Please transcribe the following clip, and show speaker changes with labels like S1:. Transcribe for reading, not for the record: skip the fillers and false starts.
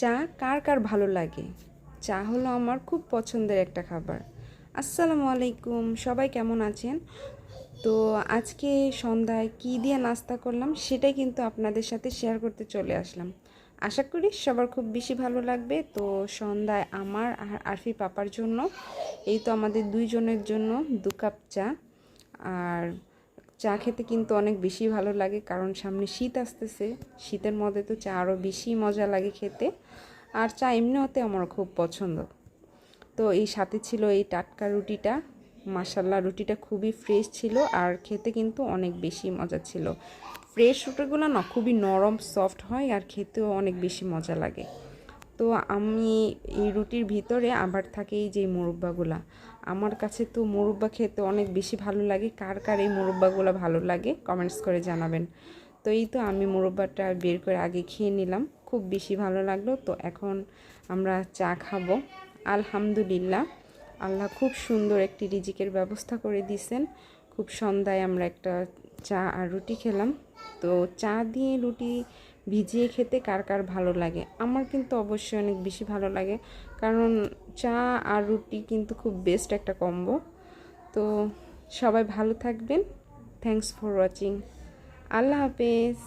S1: চা কার কার ভালো লাগে? চা হলো আমার খুব পছন্দের একটা খাবার। আসসালামু আলাইকুম, সবাই কেমন আছেন? তো আজকে সন্ধ্যায় কী দিয়ে নাস্তা করলাম সেটাই কিন্তু আপনাদের সাথে শেয়ার করতে চলে আসলাম। আশা করি সবার খুব বেশি ভালো লাগবে। তো সন্ধ্যায় আমার আর আরফি পাপার জন্য, এই তো আমাদের দুইজনের জন্য 2 কাপ চা। আর চা খেতে কিন্তু অনেক বেশি ভালো লাগে, কারণ সামনে শীত আসতেছে। শীতের মধ্যে তো চা আরও বেশি মজা লাগে খেতে। আর চা এমনিতে আমার খুব পছন্দ। তো এই সাথে ছিল এই টাটকা রুটিটা। মাশাল্লাহ, রুটিটা খুবই ফ্রেশ ছিল আর খেতে কিন্তু অনেক বেশি মজা ছিল। ফ্রেশ রুটিগুলো না খুবই নরম সফট হয় আর খেতেও অনেক বেশি মজা লাগে। তো আমি এই রুটির ভিতরে আবার থাকে এই যে মোরব্বাগুলা। আমার কাছে তো মোরব্বা খেতে অনেক বেশি ভালো লাগে। কার কার এই মোরব্বাগুলো ভালো লাগে কমেন্টস করে জানাবেন। তো এই তো আমি মোরব্বাটা বের করে আগে খেয়ে নিলাম, খুব বেশি ভালো লাগলো। তো এখন আমরা চা খাবো। আলহামদুলিল্লাহ, আল্লাহ খুব সুন্দর একটি রিজিকের ব্যবস্থা করে দিয়েছেন। খুব সন্ধ্যায় আমরা একটা চা আর রুটি খেলাম। তো চা দিয়ে রুটি ভিজিয়ে খেতে কার কার ভালো লাগে? আমার কিন্তু অবশ্যই অনেক বেশি ভালো লাগে, কারণ চা আর রুটি কিন্তু খুব বেস্ট একটা কম্বো। তো সবাই ভালো থাকবেন। Thanks for watching. আল্লাহ হাফেজ।